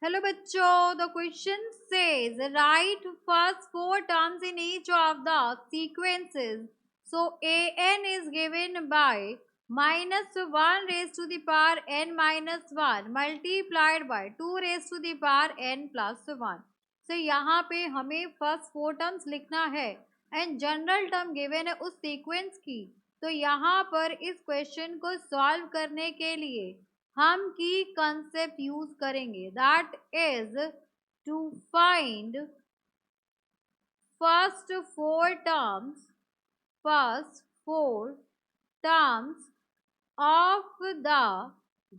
Hello बच्चों, the question says right first four terms in each of the sequences. So an is given by -1 raised to the power n minus 1 multiplied by 2 raised to the power n plus 1. So यहाँ पे हमें first four terms लिखना है and general term given है उस sequence की. तो यहाँ पर इस क्वेश्चन को सॉल्व करने के लिए हम की कंसेप्ट यूज करेंगे, that is to find first four terms of the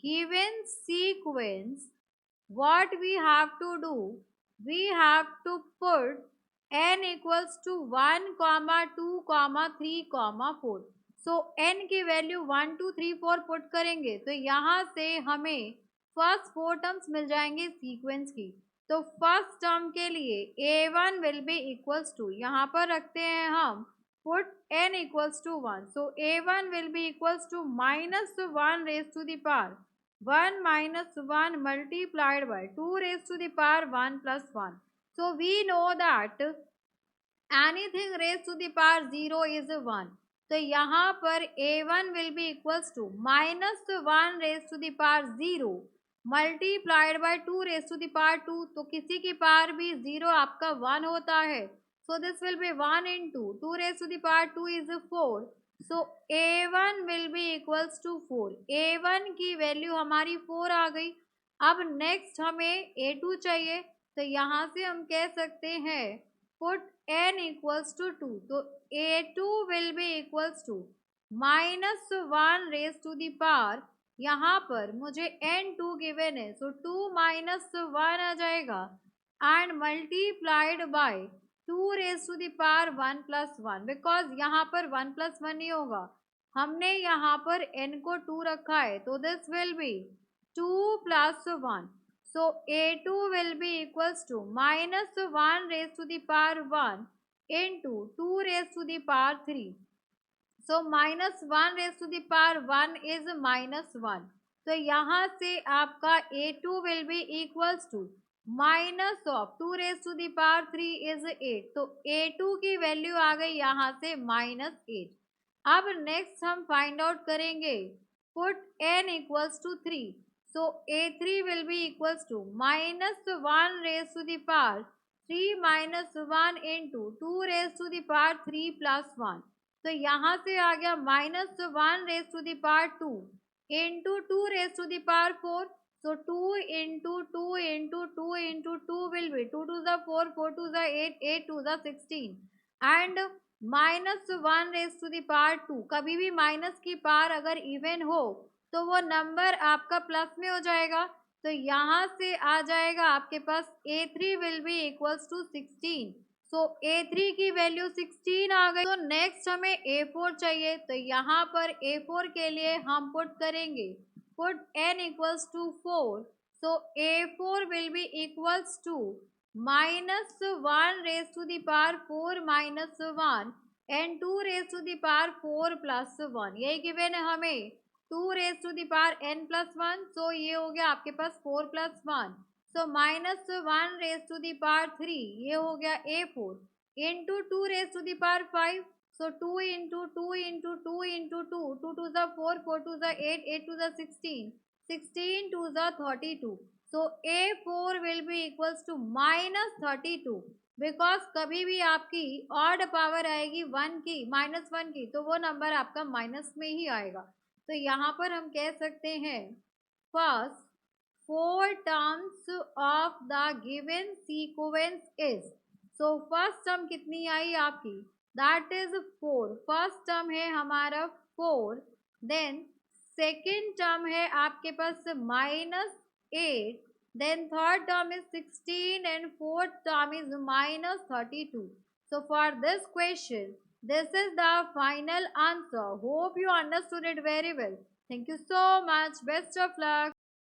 given sequence. What we have to do, we have to put n equals to 1, 2, 3, 4. So n की वैल्यू 1 2 3 4 पुट करेंगे तो यहाँ से हमें फर्स्ट फोर टर्म्स मिल जाएंगे sequence की. तो first term के लिए a1 will be equals to, यहाँ पर रखते हैं हम put n equals to 1. So a1 will be equals to -1 raised to the power 1 minus 1 multiplied by 2 raised to the power 1 plus 1. So we know that anything raised to the power 0 is 1. तो यहाँ पर a1 will be equals to -1 raised to the power 0 multiplied by 2 raised to the power 2. तो किसी की power भी 0 आपका 1 होता है. So this will be 1 into 2 raised to the power 2 is 4. So a1 will be equals to 4. a1 की value हमारी 4 आ गई. अब नेक्स्ट हमें a2 चाहिए. तो यहाँ से हम कह सकते हैं put n equals to 2. तो a2 will be equals to -1 raised to the power, यहाँ पर मुझे n2 गिवन है सो 2 minus 1 आ जाएगा and multiplied by 2 raised to the power 1 plus 1. Because यहाँ पर 1 plus 1 नहीं होगा, हमने यहाँ पर n को 2 रखा है तो this will be 2 plus 1. So a2 will be equals to -1 raised to the power 1 into 2 raised to the power 3. So -1 raised to the power 1 is -1. तो यहाँ से आपका a2 will be equals to minus of 2 raised to the power 3 is 8. तो a2 की value आ गई यहाँ से -8. अब नेक्स्ट हम फाइंड आउट करेंगे put n equals to 3. So a3 will be equals to -1 raised to the power 3 minus 1 into 2 raised to the power 3 plus 1. तो यहाँ से आ गया -1 raised to the power 2 into 2 raised to the power 4. So 2 into 2 into 2 into 2 will be 2 to the 4, 4 to the 8, 8 to the 16 and -1 raised to the power 2. कभी भी minus की power अगर even हो तो वो नंबर आपका प्लस में हो जाएगा. तो यहाँ से आ जाएगा आपके पास a3 will be equals to 16. So a3 की वैल्यू 16 आ गई. तो नेक्स्ट हमें a4 चाहिए. तो यहाँ पर a4 के लिए हम पुट करेंगे put n equals to 4. So a4 will be equals to -1 raised to the power 4 minus 1 and 2 raised to the power 4 plus 1. यही गिवन है हमें 2 raised to the power n plus 1. So ये हो गया आपके पास 4 plus 1. So -1 raised to the power 3, ये हो गया a4 into 2 raised to the power 5. So 2 into 2 into 2 into 2, 2 to the 4, 4 to the 8, 8 to the 16, 16 to the 32. So a4 will be equals to -32. Because कभी भी आपकी odd power आएगी 1 की -1 की तो वो नंबर आपका माइनस में ही आएगा. तो यहाँ पर हम कह सकते हैं first four terms of the given sequence is. So first term कितनी आई आपकी, दैट इज 4. फर्स्ट टर्म है हमारा 4. देन सेकेंड टर्म है आपके पास -8. then third term is 16 and fourth term is -32. So for this question, this is the final answer. Hope you understood it very well. Thank you so much. Best of luck.